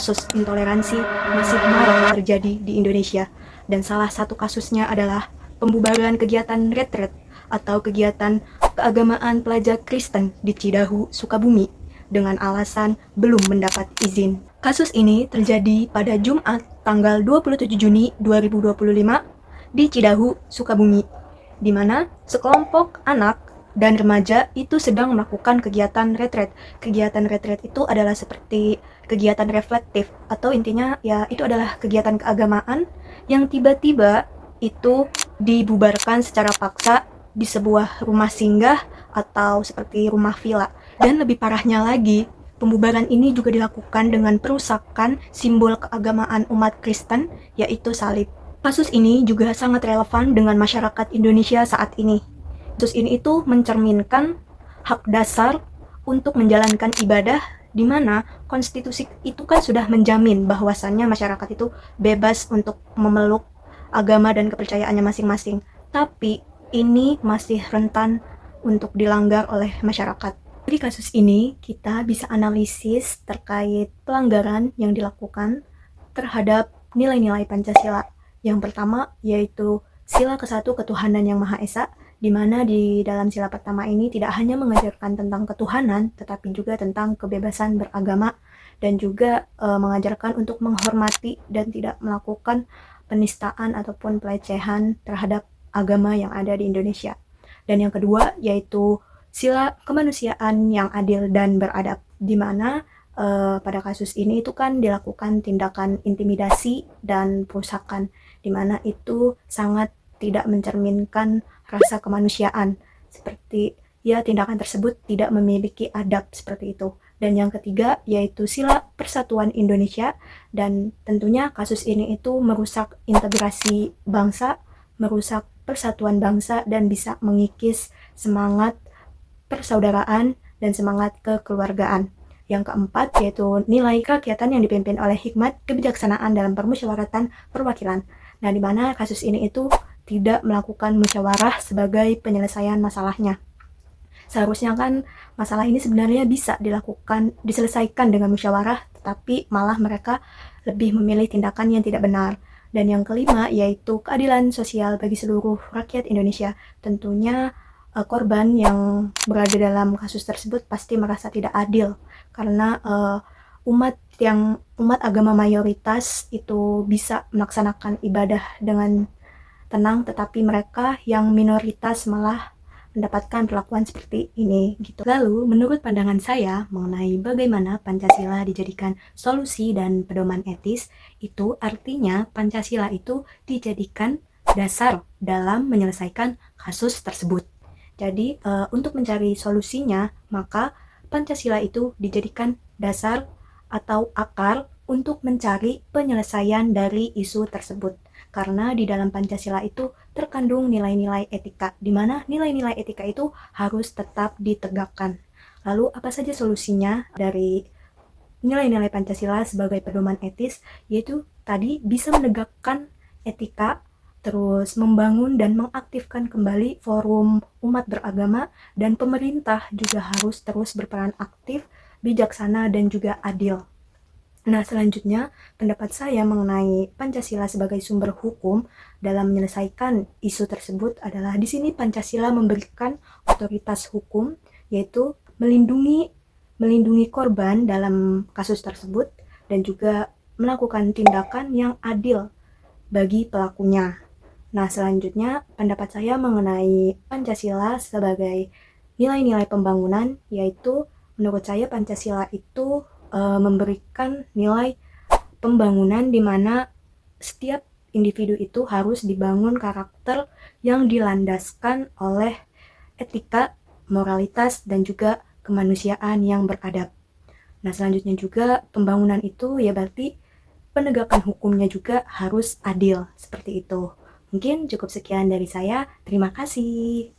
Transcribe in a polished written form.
kasus intoleransi masih marak terjadi di Indonesia. Dan salah satu kasusnya adalah pembubaran kegiatan retret atau kegiatan keagamaan pelajar Kristen di Cidahu, Sukabumi dengan alasan belum mendapat izin. Kasus ini terjadi pada Jumat tanggal 27 Juni 2025 di Cidahu, Sukabumi, di mana sekelompok anak dan remaja itu sedang melakukan kegiatan retret. Kegiatan retret itu adalah seperti kegiatan reflektif, atau intinya ya itu adalah kegiatan keagamaan yang tiba-tiba itu dibubarkan secara paksa di sebuah rumah singgah atau seperti rumah villa. Dan lebih parahnya lagi, pembubaran ini juga dilakukan dengan perusakan simbol keagamaan umat Kristen, yaitu salib. Kasus ini juga sangat relevan dengan masyarakat Indonesia saat ini. Kasus ini itu mencerminkan hak dasar untuk menjalankan ibadah, di mana konstitusi itu kan sudah menjamin bahwasannya masyarakat itu bebas untuk memeluk agama dan kepercayaannya masing-masing. Tapi ini masih rentan untuk dilanggar oleh masyarakat. Di kasus ini kita bisa analisis terkait pelanggaran yang dilakukan terhadap nilai-nilai Pancasila. Yang pertama yaitu sila ke-1 ketuhanan yang Maha Esa, di mana di dalam sila pertama ini tidak hanya mengajarkan tentang ketuhanan, tetapi juga tentang kebebasan beragama dan juga mengajarkan untuk menghormati dan tidak melakukan penistaan ataupun pelecehan terhadap agama yang ada di Indonesia. Dan yang kedua yaitu sila kemanusiaan yang adil dan beradab, di mana pada kasus ini itu kan dilakukan tindakan intimidasi dan perusakan, di mana itu sangat tidak mencerminkan rasa kemanusiaan, seperti ya tindakan tersebut tidak memiliki adab seperti itu. Dan yang ketiga yaitu sila persatuan Indonesia, dan tentunya kasus ini itu merusak integrasi bangsa, merusak persatuan bangsa, dan bisa mengikis semangat persaudaraan dan semangat kekeluargaan. Yang keempat yaitu nilai kerakyatan yang dipimpin oleh hikmat kebijaksanaan dalam permusyawaratan perwakilan. Nah, di mana kasus ini itu tidak melakukan musyawarah sebagai penyelesaian masalahnya. Seharusnya kan masalah ini sebenarnya bisa diselesaikan dengan musyawarah, tetapi malah mereka lebih memilih tindakan yang tidak benar. Dan yang kelima yaitu keadilan sosial bagi seluruh rakyat Indonesia. Tentunya korban yang berada dalam kasus tersebut pasti merasa tidak adil, karena umat agama mayoritas itu bisa melaksanakan ibadah dengan tenang, tetapi mereka yang minoritas malah mendapatkan perlakuan seperti ini gitu. Lalu menurut pandangan saya mengenai bagaimana Pancasila dijadikan solusi dan pedoman etis, itu artinya Pancasila itu dijadikan dasar dalam menyelesaikan kasus tersebut. Jadi untuk mencari solusinya, maka Pancasila itu dijadikan dasar atau akar untuk mencari penyelesaian dari isu tersebut. Karena di dalam Pancasila itu terkandung nilai-nilai etika, di mana nilai-nilai etika itu harus tetap ditegakkan. Lalu apa saja solusinya dari nilai-nilai Pancasila sebagai pedoman etis? Yaitu tadi bisa menegakkan etika, terus membangun dan mengaktifkan kembali forum umat beragama, dan pemerintah juga harus terus berperan aktif, bijaksana, dan juga adil. Nah, selanjutnya pendapat saya mengenai Pancasila sebagai sumber hukum dalam menyelesaikan isu tersebut adalah di sini Pancasila memberikan otoritas hukum, yaitu melindungi korban dalam kasus tersebut dan juga melakukan tindakan yang adil bagi pelakunya. Nah, selanjutnya pendapat saya mengenai Pancasila sebagai nilai-nilai pembangunan, yaitu menurut saya Pancasila itu memberikan nilai pembangunan di mana setiap individu itu harus dibangun karakter yang dilandaskan oleh etika, moralitas, dan juga kemanusiaan yang beradab. Nah, selanjutnya juga pembangunan itu ya berarti penegakan hukumnya juga harus adil, seperti itu. Mungkin cukup sekian dari saya. Terima kasih.